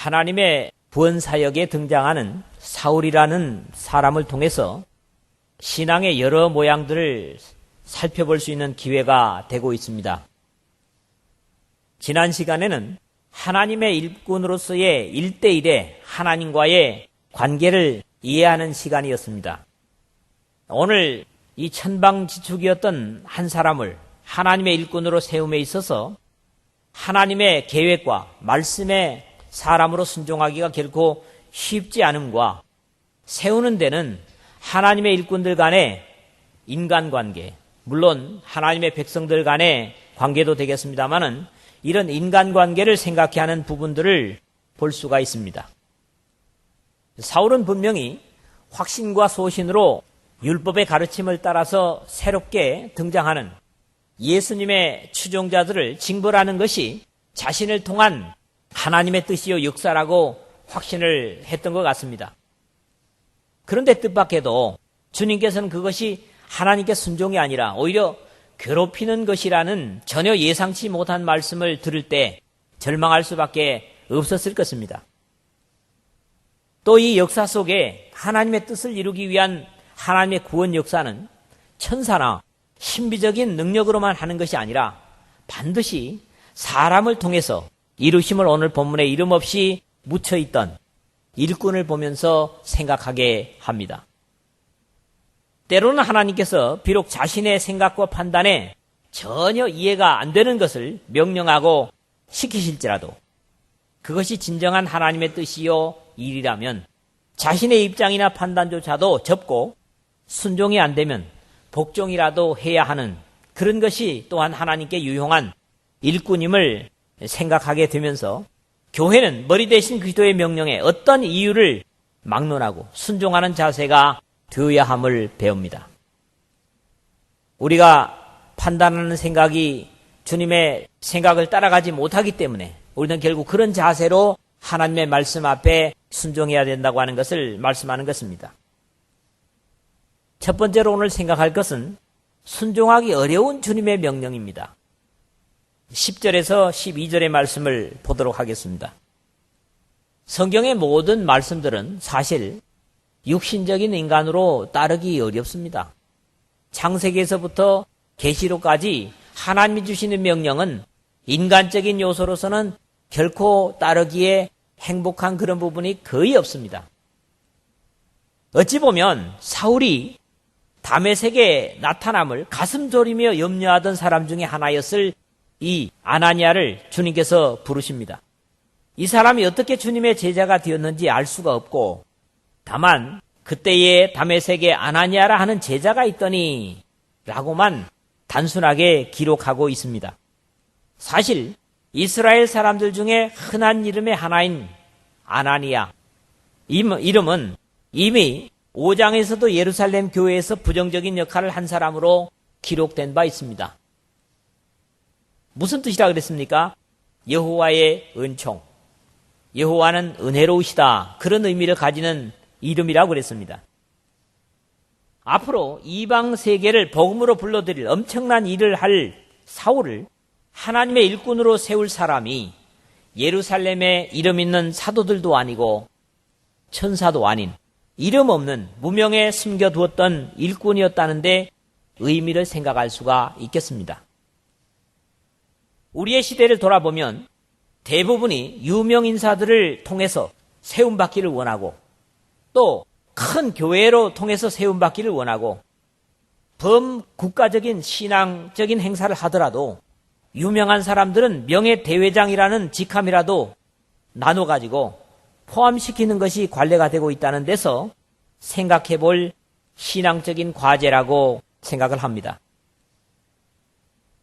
하나님의 구원사역에 등장하는 사울이라는 사람을 통해서 신앙의 여러 모양들을 살펴볼 수 있는 기회가 되고 있습니다. 지난 시간에는 하나님의 일꾼으로서의 1대1의 하나님과의 관계를 이해하는 시간이었습니다. 오늘 이 천방지축이었던 한 사람을 하나님의 일꾼으로 세움에 있어서 하나님의 계획과 말씀에 사람으로 순종하기가 결코 쉽지 않음과 세우는 데는 하나님의 일꾼들 간의 인간관계, 물론 하나님의 백성들 간의 관계도 되겠습니다마는 이런 인간관계를 생각해 하는 부분들을 볼 수가 있습니다. 사울은 분명히 확신과 소신으로 율법의 가르침을 따라서 새롭게 등장하는 예수님의 추종자들을 징벌하는 것이 자신을 통한 하나님의 뜻이요 역사라고 확신을 했던 것 같습니다. 그런데 뜻밖에도 주님께서는 그것이 하나님께 순종이 아니라 오히려 괴롭히는 것이라는 전혀 예상치 못한 말씀을 들을 때 절망할 수밖에 없었을 것입니다. 또 이 역사 속에 하나님의 뜻을 이루기 위한 하나님의 구원 역사는 천사나 신비적인 능력으로만 하는 것이 아니라 반드시 사람을 통해서 이루심을 오늘 본문에 이름 없이 묻혀있던 일꾼을 보면서 생각하게 합니다. 때로는 하나님께서 비록 자신의 생각과 판단에 전혀 이해가 안 되는 것을 명령하고 시키실지라도 그것이 진정한 하나님의 뜻이요 일이라면 자신의 입장이나 판단조차도 접고 순종이 안 되면 복종이라도 해야 하는 그런 것이 또한 하나님께 유용한 일꾼임을 생각하게 되면서 교회는 머리 대신 그리스도의 명령에 어떤 이유를 막론하고 순종하는 자세가 되어야 함을 배웁니다. 우리가 판단하는 생각이 주님의 생각을 따라가지 못하기 때문에 우리는 결국 그런 자세로 하나님의 말씀 앞에 순종해야 된다고 하는 것을 말씀하는 것입니다. 첫 번째로 오늘 생각할 것은 순종하기 어려운 주님의 명령입니다. 10절에서 12절의 말씀을 보도록 하겠습니다. 성경의 모든 말씀들은 사실 육신적인 인간으로 따르기 어렵습니다. 창세기에서부터 계시록까지 하나님이 주시는 명령은 인간적인 요소로서는 결코 따르기에 행복한 그런 부분이 거의 없습니다. 어찌 보면 사울이 다메섹의 나타남을 가슴 졸이며 염려하던 사람 중에 하나였을 이 아나니아를 주님께서 부르십니다. 이 사람이 어떻게 주님의 제자가 되었는지 알 수가 없고 다만 그때에 다메섹에 아나니아라 하는 제자가 있더니 라고만 단순하게 기록하고 있습니다. 사실 이스라엘 사람들 중에 흔한 이름의 하나인 아나니아 이 이름은 이미 5장에서도 예루살렘 교회에서 부정적인 역할을 한 사람으로 기록된 바 있습니다. 무슨 뜻이라 그랬습니까? 여호와의 은총, 여호와는 은혜로우시다 그런 의미를 가지는 이름이라고 그랬습니다. 앞으로 이방 세계를 복음으로 불러들일 엄청난 일을 할 사울을 하나님의 일꾼으로 세울 사람이 예루살렘에 이름 있는 사도들도 아니고 천사도 아닌 이름 없는 무명에 숨겨두었던 일꾼이었다는데 의미를 생각할 수가 있겠습니다. 우리의 시대를 돌아보면 대부분이 유명 인사들을 통해서 세움받기를 원하고 또 큰 교회로 통해서 세움받기를 원하고 범국가적인 신앙적인 행사를 하더라도 유명한 사람들은 명예대회장이라는 직함이라도 나눠가지고 포함시키는 것이 관례가 되고 있다는 데서 생각해 볼 신앙적인 과제라고 생각을 합니다.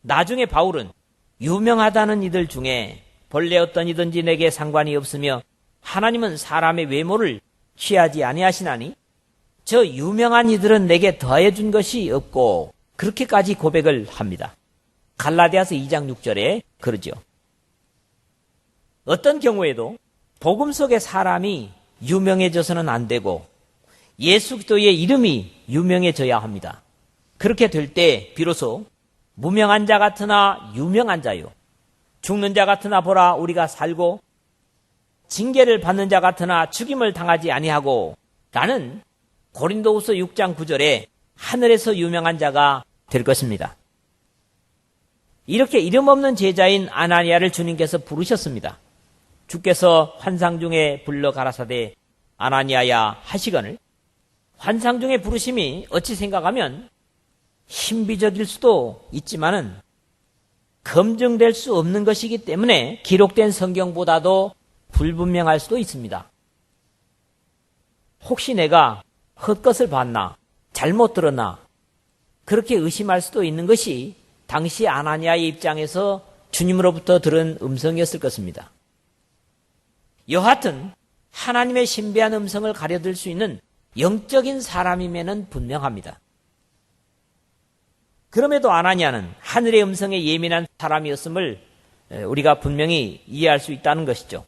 나중에 바울은 유명하다는 이들 중에 본래 어떤 이든지 내게 상관이 없으며 하나님은 사람의 외모를 취하지 아니하시나니 저 유명한 이들은 내게 더해 준 것이 없고 그렇게까지 고백을 합니다. 갈라디아서 2장 6절에 그러죠. 어떤 경우에도 복음 속의 사람이 유명해져서는 안 되고 예수 그리스도의 이름이 유명해져야 합니다. 그렇게 될 때 비로소 무명한 자 같으나 유명한 자요 죽는 자 같으나 보라 우리가 살고 징계를 받는 자 같으나 죽임을 당하지 아니하고 라는 고린도후서 6장 9절에 하늘에서 유명한 자가 될 것입니다. 이렇게 이름 없는 제자인 아나니아를 주님께서 부르셨습니다. 주께서 환상 중에 불러 가라사대 아나니아야 하시거늘, 환상 중에 부르심이 어찌 생각하면 신비적일 수도 있지만은 검증될 수 없는 것이기 때문에 기록된 성경보다도 불분명할 수도 있습니다. 혹시 내가 헛것을 봤나, 잘못 들었나, 그렇게 의심할 수도 있는 것이 당시 아나니아의 입장에서 주님으로부터 들은 음성이었을 것입니다. 여하튼 하나님의 신비한 음성을 가려들 수 있는 영적인 사람임에는 분명합니다. 그럼에도 아나니아는 하늘의 음성에 예민한 사람이었음을 우리가 분명히 이해할 수 있다는 것이죠.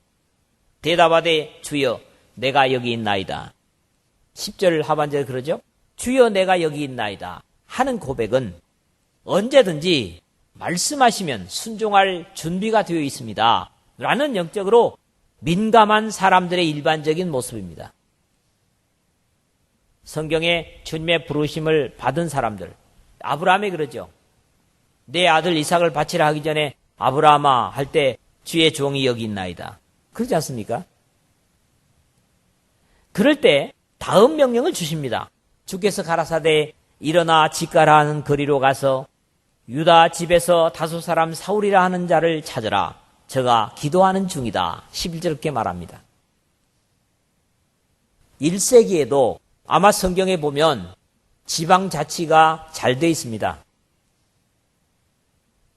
대답하되 주여 내가 여기 있나이다. 10절 하반절에 그러죠. 주여 내가 여기 있나이다 하는 고백은 언제든지 말씀하시면 순종할 준비가 되어 있습니다 라는 영적으로 민감한 사람들의 일반적인 모습입니다. 성경에 주님의 부르심을 받은 사람들, 아브라함이 그러죠. 내 아들 이삭을 바치라 하기 전에 아브라함아 할 때 주의 종이 여기 있나이다. 그렇지 않습니까? 그럴 때 다음 명령을 주십니다. 주께서 가라사대 일어나 직가라 하는 거리로 가서 유다 집에서 다소 사람 사울이라 하는 자를 찾으라. 저가 기도하는 중이다. 11절 그렇게 말합니다. 1세기에도 아마 성경에 보면 지방자치가 잘 돼 있습니다.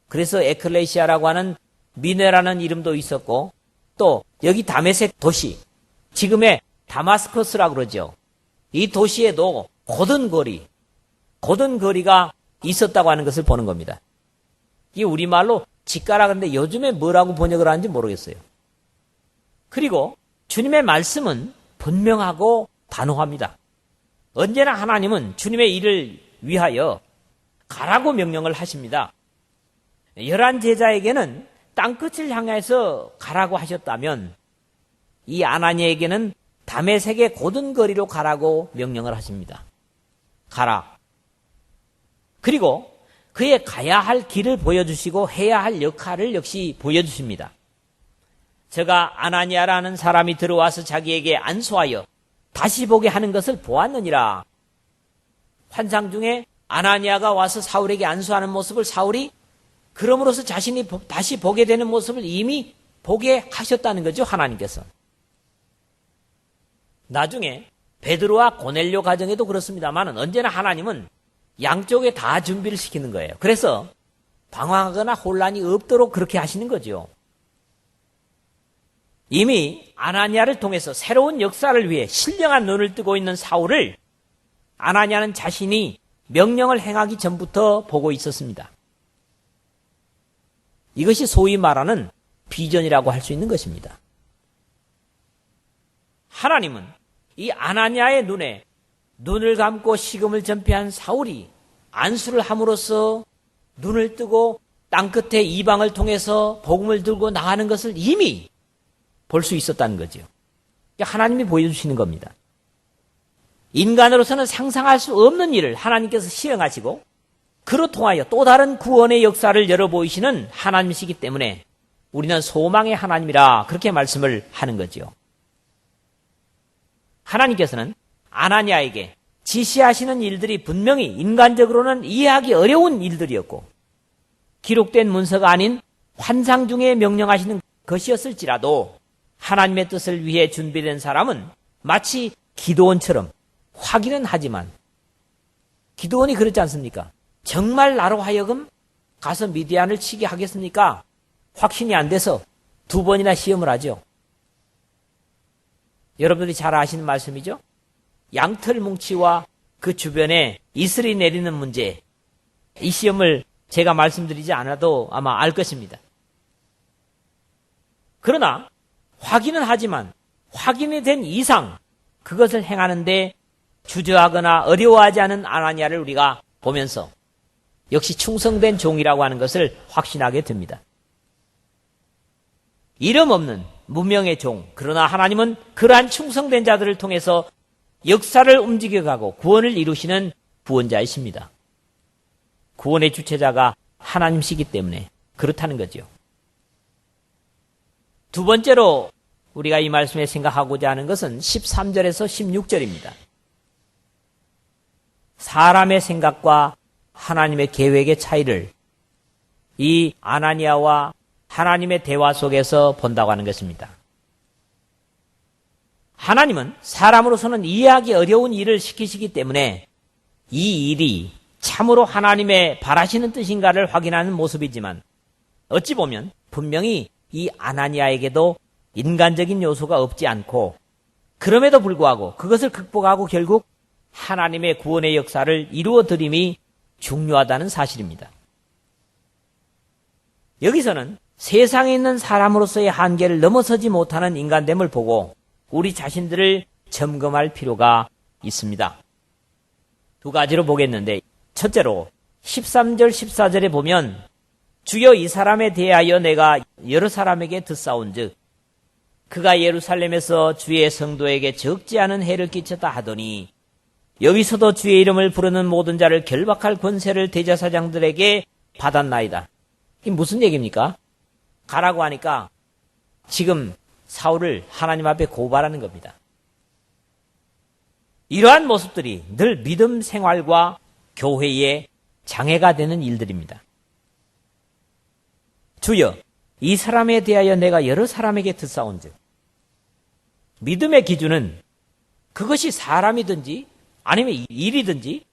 그래서 에클레시아라고 하는 미네라는 이름도 있었고 또 여기 다메섹 도시, 지금의 다마스커스라고 그러죠. 이 도시에도 고든 거리가 있었다고 하는 것을 보는 겁니다. 이게 우리말로 직가라 그러는데 요즘에 뭐라고 번역을 하는지 모르겠어요. 그리고 주님의 말씀은 분명하고 단호합니다. 언제나 하나님은 주님의 일을 위하여 가라고 명령을 하십니다. 11 제자에게는 땅끝을 향해서 가라고 하셨다면 이 아나니아에게는 다메섹의 고든 거리로 가라고 명령을 하십니다. 가라. 그리고 그의 가야 할 길을 보여주시고 해야 할 역할을 역시 보여주십니다. 저가 아나니아라는 사람이 들어와서 자기에게 안수하여 다시 보게 하는 것을 보았느니라. 환상 중에 아나니아가 와서 사울에게 안수하는 모습을 사울이 그럼으로써 자신이 다시 보게 되는 모습을 이미 보게 하셨다는 거죠, 하나님께서. 나중에 베드로와 고넬료 가정에도 그렇습니다만 언제나 하나님은 양쪽에 다 준비를 시키는 거예요. 그래서 방황하거나 혼란이 없도록 그렇게 하시는 거죠. 이미 아나니아를 통해서 새로운 역사를 위해 신령한 눈을 뜨고 있는 사울을 아나니아는 자신이 명령을 행하기 전부터 보고 있었습니다. 이것이 소위 말하는 비전이라고 할 수 있는 것입니다. 하나님은 이 아나니아의 눈에 눈을 감고 식음을 전폐한 사울이 안수를 함으로써 눈을 뜨고 땅끝에 이방을 통해서 복음을 들고 나가는 것을 이미 볼 수 있었다는 거죠. 하나님이 보여주시는 겁니다. 인간으로서는 상상할 수 없는 일을 하나님께서 시행하시고 그로 통하여 또 다른 구원의 역사를 열어보이시는 하나님이시기 때문에 우리는 소망의 하나님이라 그렇게 말씀을 하는 거죠. 하나님께서는 아나니아에게 지시하시는 일들이 분명히 인간적으로는 이해하기 어려운 일들이었고 기록된 문서가 아닌 환상 중에 명령하시는 것이었을지라도 하나님의 뜻을 위해 준비된 사람은 마치 기드온처럼 확인은 하지만 기드온이 그렇지 않습니까? 정말 나로 하여금 가서 미디안을 치게 하겠습니까? 확신이 안 돼서 2번이나 시험을 하죠. 여러분들이 잘 아시는 말씀이죠. 양털 뭉치와 그 주변에 이슬이 내리는 문제, 이 시험을 제가 말씀드리지 않아도 아마 알 것입니다. 그러나 확인은 하지만 확인이 된 이상 그것을 행하는데 주저하거나 어려워하지 않은 아나니아를 우리가 보면서 역시 충성된 종이라고 하는 것을 확신하게 됩니다. 이름 없는 무명의 종, 그러나 하나님은 그러한 충성된 자들을 통해서 역사를 움직여가고 구원을 이루시는 구원자이십니다. 구원의 주체자가 하나님이시기 때문에 그렇다는 거죠. 두 번째로 우리가 이 말씀에 생각하고자 하는 것은 13절에서 16절입니다. 사람의 생각과 하나님의 계획의 차이를 이 아나니아와 하나님의 대화 속에서 본다고 하는 것입니다. 하나님은 사람으로서는 이해하기 어려운 일을 시키시기 때문에 이 일이 참으로 하나님의 바라시는 뜻인가를 확인하는 모습이지만 어찌 보면 분명히 이 아나니아에게도 인간적인 요소가 없지 않고 그럼에도 불구하고 그것을 극복하고 결국 하나님의 구원의 역사를 이루어드림이 중요하다는 사실입니다. 여기서는 세상에 있는 사람으로서의 한계를 넘어서지 못하는 인간됨을 보고 우리 자신들을 점검할 필요가 있습니다. 두 가지로 보겠는데 첫째로 13절 14절에 보면 주여 이 사람에 대하여 내가 여러 사람에게 듣사온즉 그가 예루살렘에서 주의 성도에게 적지 않은 해를 끼쳤다 하더니 여기서도 주의 이름을 부르는 모든 자를 결박할 권세를 대제사장들에게 받았나이다. 이게 무슨 얘기입니까? 가라고 하니까 지금 사울을 하나님 앞에 고발하는 겁니다. 이러한 모습들이 늘 믿음 생활과 교회의 장애가 되는 일들입니다. 주여, 이 사람에 대하여 내가 여러 사람에게 듣사온즉 믿음의 기준은 그것이 사람이든지 아니면 일이든지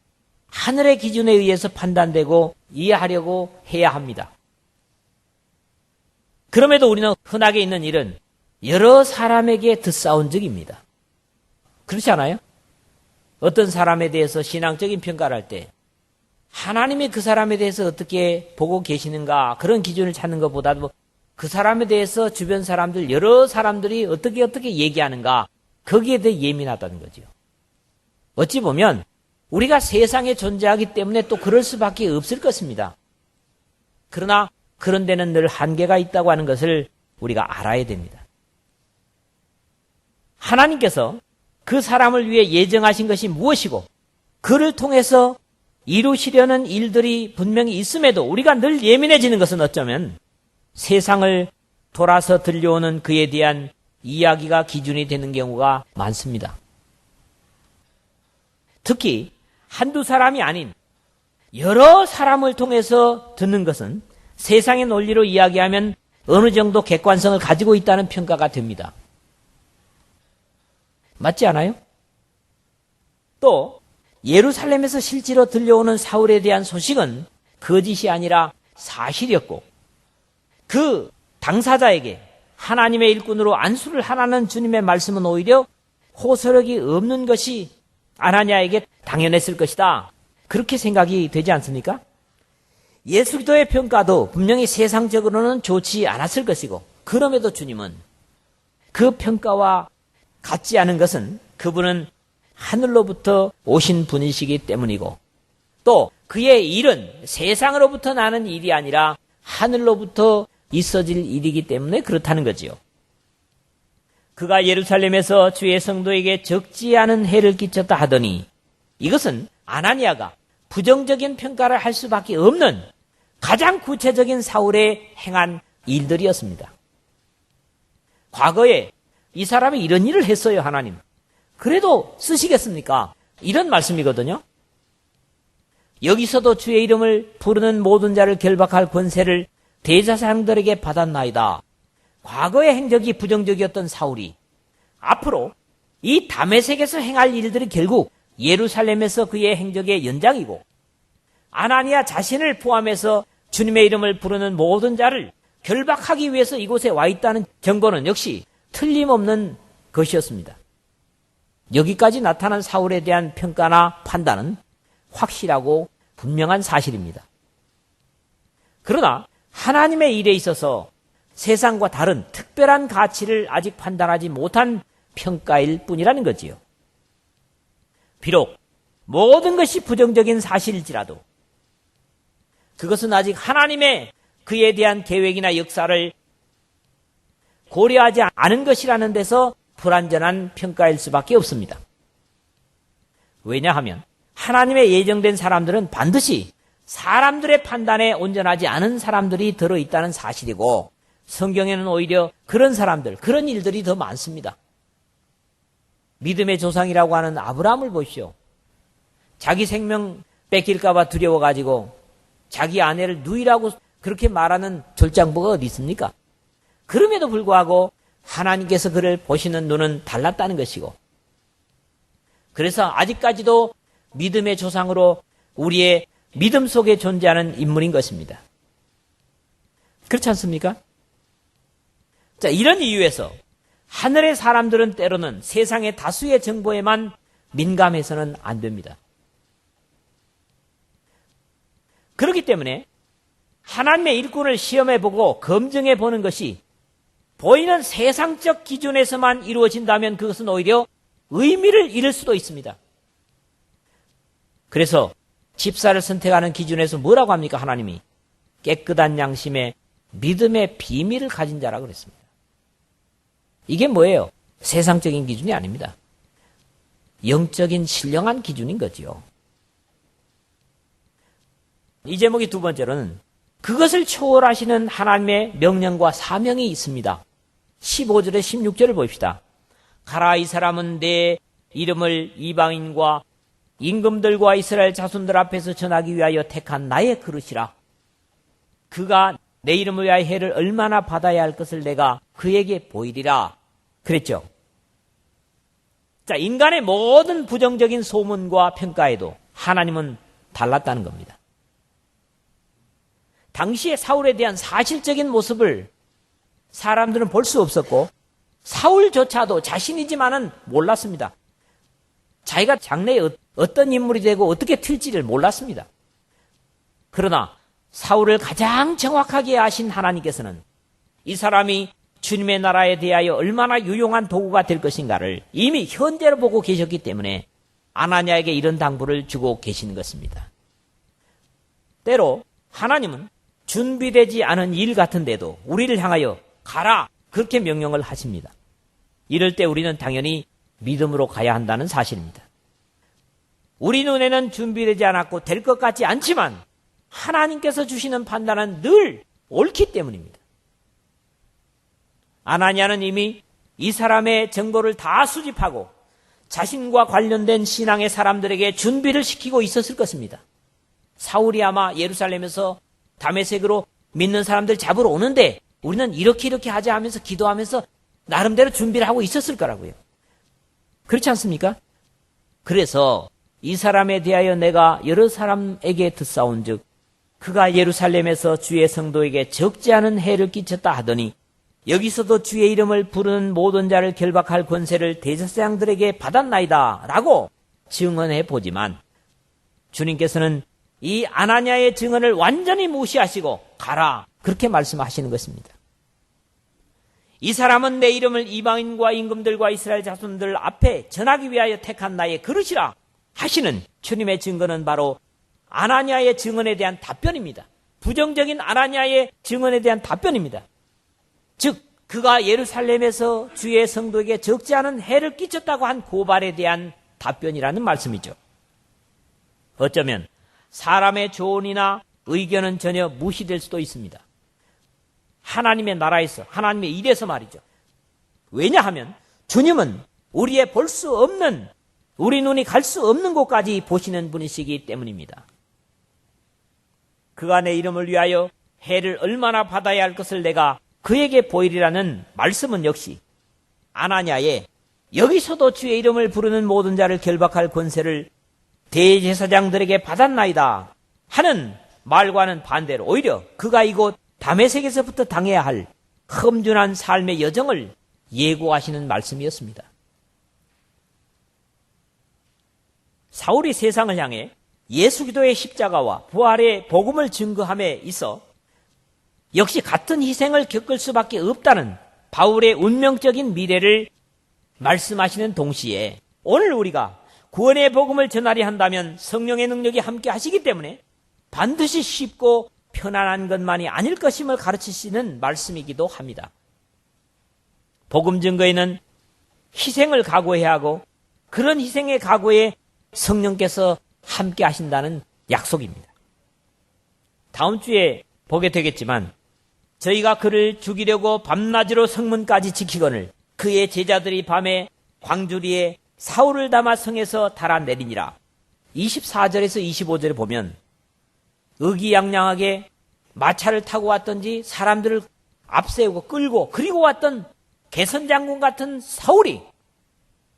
하늘의 기준에 의해서 판단되고 이해하려고 해야 합니다. 그럼에도 우리는 흔하게 있는 일은 여러 사람에게 듣사온즉입니다. 그렇지 않아요? 어떤 사람에 대해서 신앙적인 평가를 할 때 하나님이 그 사람에 대해서 어떻게 보고 계시는가 그런 기준을 찾는 것보다도 그 사람에 대해서 주변 사람들 여러 사람들이 어떻게 얘기하는가 거기에 대해 예민하다는 거죠. 어찌 보면 우리가 세상에 존재하기 때문에 또 그럴 수밖에 없을 것입니다. 그러나 그런 데는 늘 한계가 있다고 하는 것을 우리가 알아야 됩니다. 하나님께서 그 사람을 위해 예정하신 것이 무엇이고 그를 통해서 이루시려는 일들이 분명히 있음에도 우리가 늘 예민해지는 것은 어쩌면 세상을 돌아서 들려오는 그에 대한 이야기가 기준이 되는 경우가 많습니다. 특히 한두 사람이 아닌 여러 사람을 통해서 듣는 것은 세상의 논리로 이야기하면 어느 정도 객관성을 가지고 있다는 평가가 됩니다. 맞지 않아요? 또 예루살렘에서 실제로 들려오는 사울에 대한 소식은 거짓이 아니라 사실이었고 그 당사자에게 하나님의 일꾼으로 안수를 하라는 주님의 말씀은 오히려 호소력이 없는 것이 아나니아에게 당연했을 것이다. 그렇게 생각이 되지 않습니까? 예수 그리스도의 평가도 분명히 세상적으로는 좋지 않았을 것이고 그럼에도 주님은 그 평가와 같지 않은 것은 그분은 하늘로부터 오신 분이시기 때문이고 또 그의 일은 세상으로부터 나는 일이 아니라 하늘로부터 있어질 일이기 때문에 그렇다는 거지요. 그가 예루살렘에서 주의 성도에게 적지 않은 해를 끼쳤다 하더니 이것은 아나니아가 부정적인 평가를 할 수밖에 없는 가장 구체적인 사울의 행한 일들이었습니다. 과거에 이 사람이 이런 일을 했어요, 하나님. 그래도 쓰시겠습니까? 이런 말씀이거든요. 여기서도 주의 이름을 부르는 모든 자를 결박할 권세를 대제사장들에게 받았나이다. 과거의 행적이 부정적이었던 사울이 앞으로 이 다메섹에서 행할 일들이 결국 예루살렘에서 그의 행적의 연장이고 아나니아 자신을 포함해서 주님의 이름을 부르는 모든 자를 결박하기 위해서 이곳에 와 있다는 정보는 역시 틀림없는 것이었습니다. 여기까지 나타난 사울에 대한 평가나 판단은 확실하고 분명한 사실입니다. 그러나 하나님의 일에 있어서 세상과 다른 특별한 가치를 아직 판단하지 못한 평가일 뿐이라는 거지요. 비록 모든 것이 부정적인 사실일지라도 그것은 아직 하나님의 그에 대한 계획이나 역사를 고려하지 않은 것이라는 데서 불완전한 평가일 수밖에 없습니다. 왜냐하면 하나님의 예정된 사람들은 반드시 사람들의 판단에 온전하지 않은 사람들이 들어있다는 사실이고, 성경에는 오히려 그런 사람들, 그런 일들이 더 많습니다. 믿음의 조상이라고 하는 아브라함을 보십시오. 자기 생명 뺏길까봐 두려워가지고 자기 아내를 누이라고 그렇게 말하는 졸장부가 어디 있습니까? 그럼에도 불구하고 하나님께서 그를 보시는 눈은 달랐다는 것이고, 그래서 아직까지도 믿음의 조상으로 우리의 믿음 속에 존재하는 인물인 것입니다. 그렇지 않습니까? 자, 이런 이유에서 하늘의 사람들은 때로는 세상의 다수의 정보에만 민감해서는 안 됩니다. 그렇기 때문에 하나님의 일꾼을 시험해보고 검증해보는 것이 보이는 세상적 기준에서만 이루어진다면 그것은 오히려 의미를 잃을 수도 있습니다. 그래서 집사를 선택하는 기준에서 뭐라고 합니까? 하나님이 깨끗한 양심에 믿음의 비밀을 가진 자라고 그랬습니다. 이게 뭐예요? 세상적인 기준이 아닙니다. 영적인 신령한 기준인 거지요. 이 제목이 두 번째로는 그것을 초월하시는 하나님의 명령과 사명이 있습니다. 15절에 16절을 봅시다. 가라, 이 사람은 내 이름을 이방인과 임금들과 이스라엘 자손들 앞에서 전하기 위하여 택한 나의 그릇이라. 그가 내 이름을 위하여 해를 얼마나 받아야 할 것을 내가 그에게 보이리라 그랬죠. 자, 인간의 모든 부정적인 소문과 평가에도 하나님은 달랐다는 겁니다. 당시에 사울에 대한 사실적인 모습을 사람들은 볼 수 없었고, 사울조차도 자신이지만은 몰랐습니다. 자기가 장래에 어떤 인물이 되고 어떻게 튈지를 몰랐습니다. 그러나 사울을 가장 정확하게 아신 하나님께서는 이 사람이 주님의 나라에 대하여 얼마나 유용한 도구가 될 것인가를 이미 현재로 보고 계셨기 때문에 아나니아에게 이런 당부를 주고 계시는 것입니다. 때로 하나님은 준비되지 않은 일 같은데도 우리를 향하여 가라, 그렇게 명령을 하십니다. 이럴 때 우리는 당연히 믿음으로 가야 한다는 사실입니다. 우리 눈에는 준비되지 않았고 될 것 같지 않지만 하나님께서 주시는 판단은 늘 옳기 때문입니다. 아나니아는 이미 이 사람의 정보를 다 수집하고 자신과 관련된 신앙의 사람들에게 준비를 시키고 있었을 것입니다. 사울이 아마 예루살렘에서 다메섹으로 믿는 사람들 잡으러 오는데 우리는 이렇게 하자 하면서 기도하면서 나름대로 준비를 하고 있었을 거라고요. 그렇지 않습니까? 그래서 이 사람에 대하여 내가 여러 사람에게 듣사온 즉 그가 예루살렘에서 주의 성도에게 적지 않은 해를 끼쳤다 하더니 여기서도 주의 이름을 부르는 모든 자를 결박할 권세를 대제사장들에게 받았나이다 라고 증언해 보지만, 주님께서는 이 아나니아의 증언을 완전히 무시하시고 가라, 그렇게 말씀하시는 것입니다. 이 사람은 내 이름을 이방인과 임금들과 이스라엘 자손들 앞에 전하기 위하여 택한 나의 그릇이라 하시는 주님의 증거는 바로 아나니아의 증언에 대한 답변입니다. 부정적인 아나니아의 증언에 대한 답변입니다. 즉 그가 예루살렘에서 주의 성도에게 적지 않은 해를 끼쳤다고 한 고발에 대한 답변이라는 말씀이죠. 어쩌면 사람의 조언이나 의견은 전혀 무시될 수도 있습니다. 하나님의 나라에서, 하나님의 일에서 말이죠. 왜냐하면 주님은 우리의 볼 수 없는, 우리 눈이 갈 수 없는 곳까지 보시는 분이시기 때문입니다. 그가 내 이름을 위하여 해를 얼마나 받아야 할 것을 내가 그에게 보이리라는 말씀은 역시 아나니아의 여기서도 주의 이름을 부르는 모든 자를 결박할 권세를 대제사장들에게 받았나이다 하는 말과는 반대로 오히려 그가 이곳 다메섹에서부터 당해야 할 험준한 삶의 여정을 예고하시는 말씀이었습니다. 사울이 세상을 향해 예수 기도의 십자가와 부활의 복음을 증거함에 있어 역시 같은 희생을 겪을 수밖에 없다는 바울의 운명적인 미래를 말씀하시는 동시에 오늘 우리가 구원의 복음을 전하려 한다면 성령의 능력이 함께 하시기 때문에 반드시 쉽고 편안한 것만이 아닐 것임을 가르치시는 말씀이기도 합니다. 복음 증거에는 희생을 각오해야 하고 그런 희생의 각오에 성령께서 함께 하신다는 약속입니다. 다음 주에 보게 되겠지만 저희가 그를 죽이려고 밤낮으로 성문까지 지키거늘 그의 제자들이 밤에 광주리에 사울을 담아 성에서 달아내리니라. 24절에서 25절에 보면 의기양양하게 마차를 타고 왔던지 사람들을 앞세우고 끌고 그리고 왔던 개선장군 같은 사울이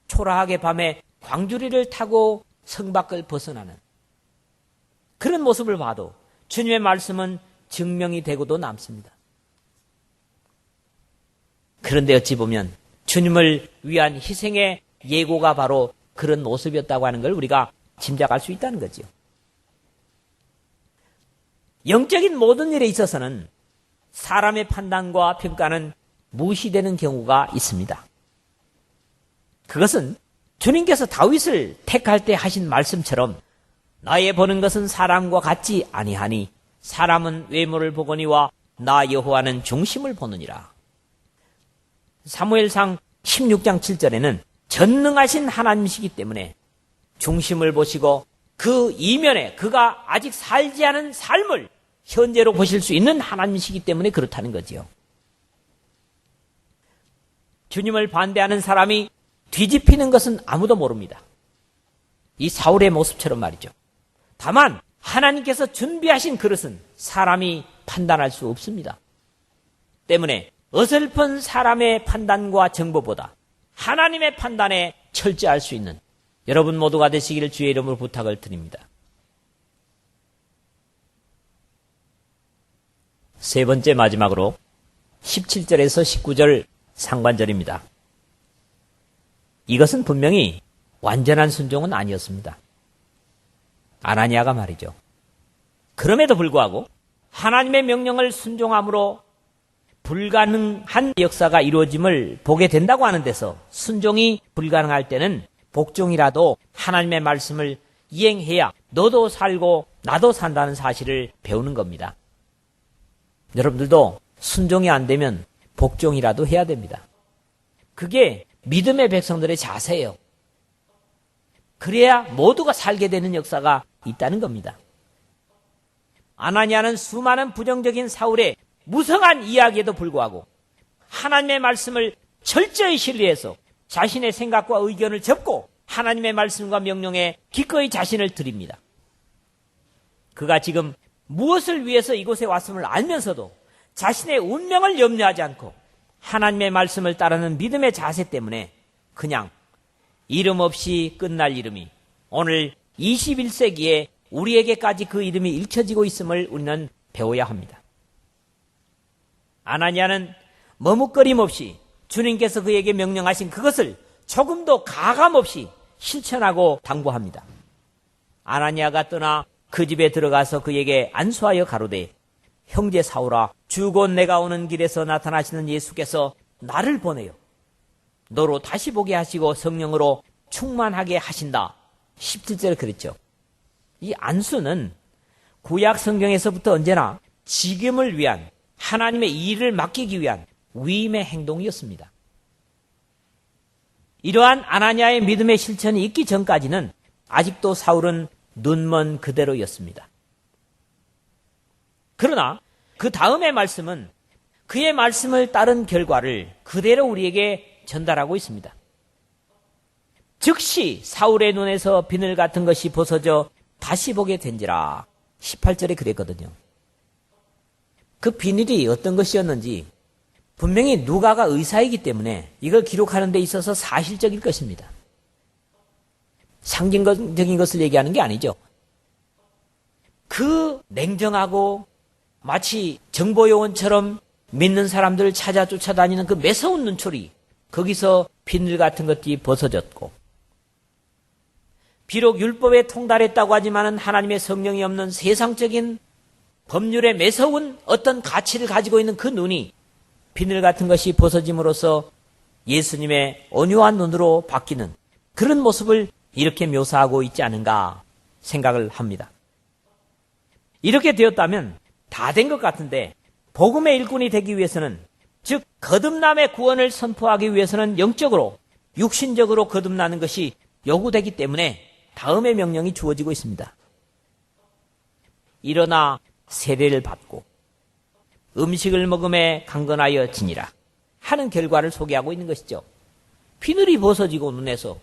초라하게 밤에 광주리를 타고 성 밖을 벗어나는 그런 모습을 봐도 주님의 말씀은 증명이 되고도 남습니다. 그런데 어찌 보면 주님을 위한 희생의 예고가 바로 그런 모습이었다고 하는 걸 우리가 짐작할 수 있다는 거죠. 영적인 모든 일에 있어서는 사람의 판단과 평가는 무시되는 경우가 있습니다. 그것은 주님께서 다윗을 택할 때 하신 말씀처럼 나의 보는 것은 사람과 같지 아니하니 사람은 외모를 보거니와 나 여호와는 중심을 보느니라. 사무엘상 16장 7절에는 전능하신 하나님이시기 때문에 중심을 보시고 그 이면에 그가 아직 살지 않은 삶을 현재로 보실 수 있는 하나님이시기 때문에 그렇다는 거지요. 주님을 반대하는 사람이 뒤집히는 것은 아무도 모릅니다. 이 사울의 모습처럼 말이죠. 다만 하나님께서 준비하신 그릇은 사람이 판단할 수 없습니다. 때문에 어설픈 사람의 판단과 정보보다 하나님의 판단에 철저할 수 있는 여러분 모두가 되시기를 주의 이름으로 부탁을 드립니다. 세 번째 마지막으로 17절에서 19절 상반절입니다. 이것은 분명히 완전한 순종은 아니었습니다. 아나니아가 말이죠. 그럼에도 불구하고 하나님의 명령을 순종함으로 불가능한 역사가 이루어짐을 보게 된다고 하는 데서 순종이 불가능할 때는 복종이라도 하나님의 말씀을 이행해야 너도 살고 나도 산다는 사실을 배우는 겁니다. 여러분들도 순종이 안 되면 복종이라도 해야 됩니다. 그게 믿음의 백성들의 자세예요. 그래야 모두가 살게 되는 역사가 있다는 겁니다. 아나니아는 수많은 부정적인 사울의 무성한 이야기에도 불구하고 하나님의 말씀을 철저히 신뢰해서 자신의 생각과 의견을 접고 하나님의 말씀과 명령에 기꺼이 자신을 드립니다. 그가 지금 무엇을 위해서 이곳에 왔음을 알면서도 자신의 운명을 염려하지 않고 하나님의 말씀을 따르는 믿음의 자세 때문에 그냥 이름 없이 끝날 이름이 오늘 21세기에 우리에게까지 그 이름이 읽혀지고 있음을 우리는 배워야 합니다. 아나니아는 머뭇거림 없이 주님께서 그에게 명령하신 그것을 조금도 가감 없이 실천하고 당부합니다. 아나니아가 떠나 그 집에 들어가서 그에게 안수하여 가로되 형제 사울아 주곧 내가 오는 길에서 나타나시는 예수께서 나를 보내요 너로 다시 보게 하시고 성령으로 충만하게 하신다. 17절에 그랬죠. 이 안수는 구약 성경에서부터 언제나 지금을 위한 하나님의 일을 맡기기 위한 위임의 행동이었습니다. 이러한 아나니아의 믿음의 실천이 있기 전까지는 아직도 사울은 눈먼 그대로였습니다. 그러나 그 다음의 말씀은 그의 말씀을 따른 결과를 그대로 우리에게 전달하고 있습니다. 즉시 사울의 눈에서 비늘 같은 것이 벗어져 다시 보게 된지라. 18절에 그랬거든요. 그 비늘이 어떤 것이었는지 분명히 누가가 의사이기 때문에 이걸 기록하는 데 있어서 사실적일 것입니다. 상징적인 것을 얘기하는 게 아니죠. 그 냉정하고 마치 정보요원처럼 믿는 사람들을 찾아 쫓아다니는 그 매서운 눈초리, 거기서 비늘 같은 것들이 벗어졌고, 비록 율법에 통달했다고 하지만 하나님의 성령이 없는 세상적인 법률에 매서운 어떤 가치를 가지고 있는 그 눈이 비늘 같은 것이 벗어짐으로써 예수님의 온유한 눈으로 바뀌는 그런 모습을 이렇게 묘사하고 있지 않은가 생각을 합니다. 이렇게 되었다면 다 된 것 같은데 복음의 일꾼이 되기 위해서는 즉 거듭남의 구원을 선포하기 위해서는 영적으로, 육신적으로 거듭나는 것이 요구되기 때문에 다음의 명령이 주어지고 있습니다. 일어나 세례를 받고 음식을 먹음에 강건하여 지니라 하는 결과를 소개하고 있는 것이죠. 비늘이 벗어지고 눈에서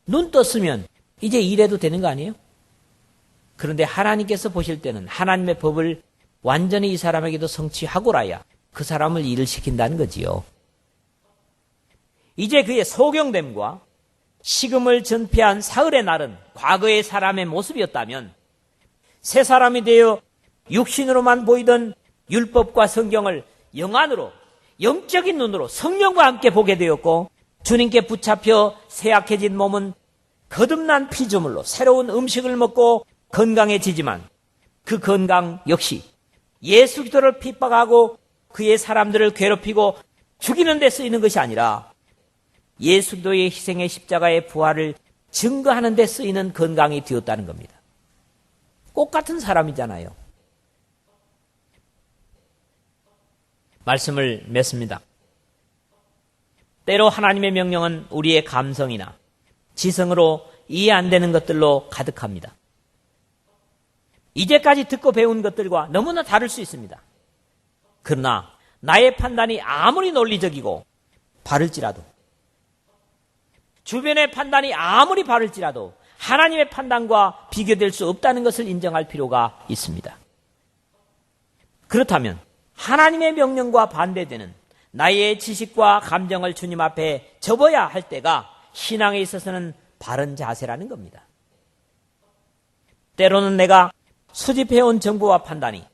눈 떴으면 이제 일해도 되는 거 아니에요? 그런데 하나님께서 보실 때는 하나님의 법을 완전히 이 사람에게도 성취하고라야 그 사람을 일을 시킨다는 거지요. 이제 그의 소경됨과 식음을 전폐한 사흘의 날은 과거의 사람의 모습이었다면 새 사람이 되어 육신으로만 보이던 율법과 성경을 영안으로, 영적인 눈으로 성령과 함께 보게 되었고, 주님께 붙잡혀 쇠약해진 몸은 거듭난 피조물로 새로운 음식을 먹고 건강해지지만 그 건강 역시 예수 그리스도를 핍박하고 그의 사람들을 괴롭히고 죽이는 데 쓰이는 것이 아니라 예수 그리스도의 희생의 십자가의 부활을 증거하는 데 쓰이는 건강이 되었다는 겁니다. 꽃 같은 사람이잖아요. 말씀을 맺습니다. 때로 하나님의 명령은 우리의 감성이나 지성으로 이해 안 되는 것들로 가득합니다. 이제까지 듣고 배운 것들과 너무나 다를 수 있습니다. 그러나 나의 판단이 아무리 논리적이고 바를지라도, 주변의 판단이 아무리 바를지라도 하나님의 판단과 비교될 수 없다는 것을 인정할 필요가 있습니다. 그렇다면 하나님의 명령과 반대되는 나의 지식과 감정을 주님 앞에 접어야 할 때가 신앙에 있어서는 바른 자세라는 겁니다. 때로는 내가 수집해온 정보와 판단이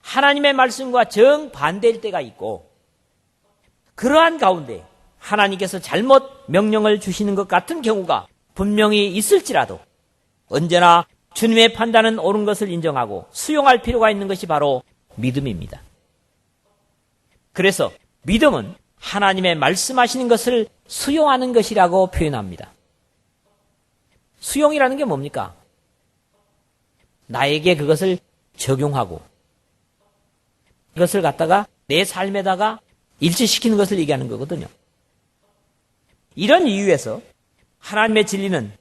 하나님의 말씀과 정반대일 때가 있고, 그러한 가운데 하나님께서 잘못 명령을 주시는 것 같은 경우가 분명히 있을지라도 언제나 주님의 판단은 옳은 것을 인정하고 수용할 필요가 있는 것이 바로 믿음입니다. 그래서 믿음은 하나님의 말씀하시는 것을 수용하는 것이라고 표현합니다. 수용이라는 게 뭡니까? 나에게 그것을 적용하고 그것을 갖다가 내 삶에다가 일치시키는 것을 얘기하는 거거든요. 이런 이유에서 하나님의 진리는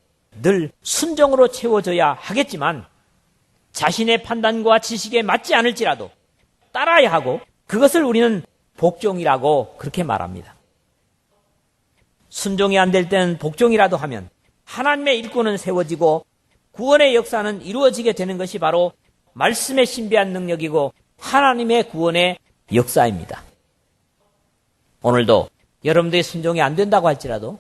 늘 순종으로 채워져야 하겠지만 자신의 판단과 지식에 맞지 않을지라도 따라야 하고, 그것을 우리는 복종이라고 그렇게 말합니다. 순종이 안 될 때는 복종이라도 하면 하나님의 일꾼은 세워지고 구원의 역사는 이루어지게 되는 것이 바로 말씀의 신비한 능력이고 하나님의 구원의 역사입니다. 오늘도 여러분들이 순종이 안 된다고 할지라도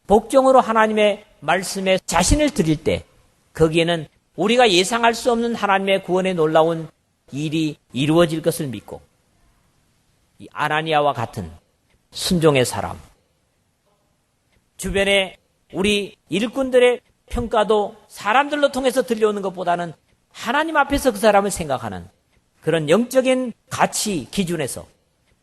복종으로 하나님의 말씀에 자신을 드릴 때 거기에는 우리가 예상할 수 없는 하나님의 구원의 놀라운 일이 이루어질 것을 믿고, 이 아나니아와 같은 순종의 사람, 주변에 우리 일꾼들의 평가도 사람들로 통해서 들려오는 것보다는 하나님 앞에서 그 사람을 생각하는 그런 영적인 가치 기준에서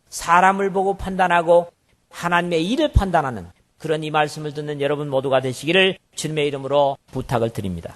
사람을 보고 판단하고 하나님의 일을 판단하는 그런 이 말씀을 듣는 여러분 모두가 되시기를 주님의 이름으로 부탁을 드립니다.